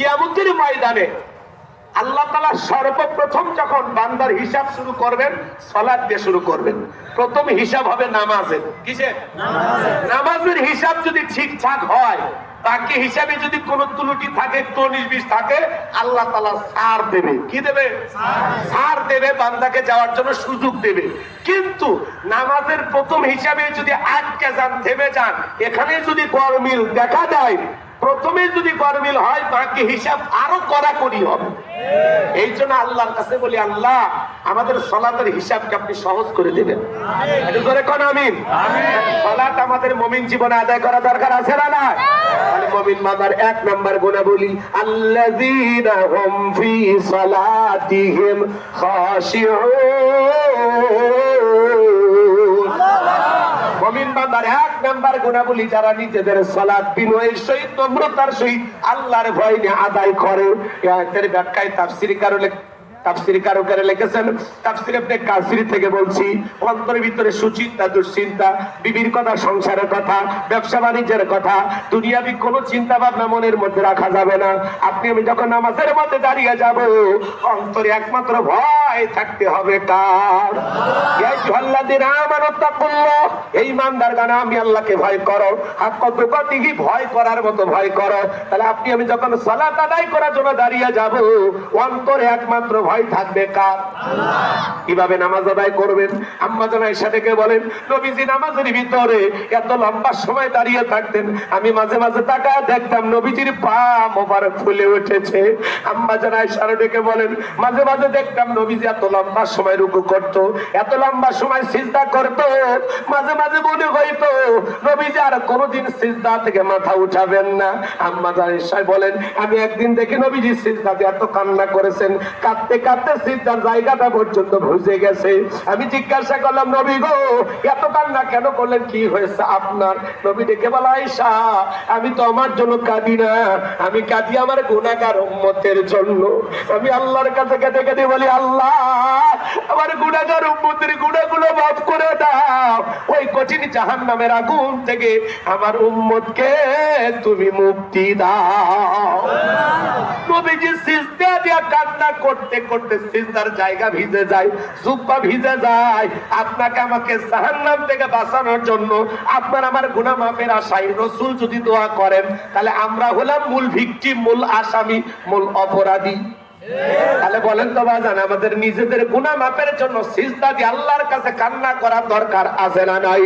কিয়ামতের ময়দানে আল্লাহ তাআলা সর্বপ্রথম যখন বান্দার হিসাব শুরু করবেন সালাত দিয়ে শুরু করবেন। প্রথম হিসাব হবে নামাজের। কিসের? নামাজের হিসাব যদি ঠিকঠাক হয়, বাকি হিসাবে যদি কোনো ত্রুটি থাকে, 19-20 থাকে, আল্লাহ তাআলা ছাড় দেবে। কি দেবে? ছাড় দেবে, বান্দাকে যাওয়ার জন্য সুযোগ দেবে। কিন্তু নামাজের প্রথম হিসাবে যদি আটকে যান, থেমে যান, এখানে যদি গরমিল দেখা দেয়, প্রথমে যদি গরমিল হয়, বাকি হিসাব আরো কড়াকড়ি হবে। এই জন্য আল্লাহর কাছে বলি, আল্লাহ আমাদের সালাতের হিসাবকে আপনি সহজ করে দিবেন। একটু জোরে কোন আমিন। সালাত আমাদের মুমিন জীবনে আদায় করা দরকার আছে না? না। তাহলে মুমিন বান্দার 1 নাম্বার গুণাবলী, আল্লাযীনা হুম ফি সালাতিহিম খাশিউন। মুমিন বান্দার 1 নাম্বার গুণাবলী, যারা নিজেদের সালাত বিনয়ের সহিত, নম্রতার সহিত, আল্লাহর ভয় নিয়ে আদায় করে। এই আয়াতের ব্যাখ্যায় তাফসীরকারকেরা লিখেছেন, তাফসীর ইবনে কাসির থেকে বলছি, অন্তরের ভিতরে সুচিন্তা, দুশ্চিন্তা, বিবির কথা, সংসারের কথা, ব্যবসা বাণিজ্যের কথা, দুনিয়াবি কোনো চিন্তা ভাবনা মনের মধ্যে রাখা যাবে না। আপনি আমি যখন নামাজের মধ্যে দাঁড়িয়ে যাব, অন্তরে একমাত্র ভয় থাকতে হবে কার? ইয়া আইয়ুহাল্লাযীনা আমানু তাকুল্লাহ, এই ইমানদার গানা, আমি আল্লাহকে ভয় করো, হাক্কা তুকাতিহি, ভয় করার মতো ভয় করো। তাহলে আপনি আমি যখন সালাত আদায় করার জন্য দাঁড়িয়ে যাব, অন্তরে একমাত্র ভয় থাকবে কার? আল্লাহ। কিভাবে নামাজ আদায় করবেন? আম্মা জান আয়েশা থেকে বলেন, নবীজি নামাজের ভিতরে এত লম্বা সময় দাঁড়িয়ে থাকতেন, আমি মাঝে মাঝে তাকায় দেখতাম নবীজির পা মোবারক ফুলে উঠেছে। আম্মা জান আয়েশা থেকে বলেন, মাঝে মাঝে দেখতাম নবীজি এত লম্বা সময় রুকু করত, এত লম্বা সময় সিজদা করত, মাঝে মাঝে মনে হইতো নবীজি আর কোনোদিন সিজদা থেকে মাথা উঠাবেন না। আম্মা জান আয়েশা বলেন, আমি একদিন দেখি নবীজি সিজদাতে এত কান্না করেছেন, কাঁদতে কাঁদতে সিজদার জায়গাটা পর্যন্ত ভিজে গেছে। আমি জিজ্ঞাসা করলাম, নবী গো, এত কান্না কেন করলেন? কি হয়েছে আপনার? নবী ডেকে বলে, আয়েশা, আমি তো আমার জন্য কাঁদি না, আমি কাঁদি আমার গুনাহগার উম্মতের জন্য। আমি আল্লাহর কাছে কেঁদে কেঁদে বলি, আল্লাহ আমার গুনাহগার উম্মতের গুনাহগুলো মাফ করে দাও, ওই কঠিন জাহান্নামের আগুন থেকে আমার উম্মতকে তুমি মুক্তি দাও। নবীজি সিজদা দিয়া কান্না করতে করতে সিজদার জায়গা ভিজে যায়, জুব্বা ভিজে যায়। আপনাকে আমাকে জাহান্নাম থেকে বাঁচানোর জন্য, আপনার আমার গুনাহ মাফের আশায় রাসূল যদি দোয়া করেন, তাহলে আমরা হলাম মূল ভিকটিম, মূল আসামি, মূল অপরাধী। তাহলে বলেন তো বাজান, আমাদের নিজেদের গুনাহ মাফের জন্য সিজদা দিয়ে আল্লাহর কাছে কান্না করা দরকার আছে না নাই?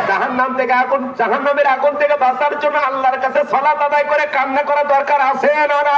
জাহান্নাম থেকে আগুন, জাহান্নামের আগুন থেকে বাঁচার জন্য আল্লাহর কাছে সালাত আদায় করে কান্না করা দরকার আছে না?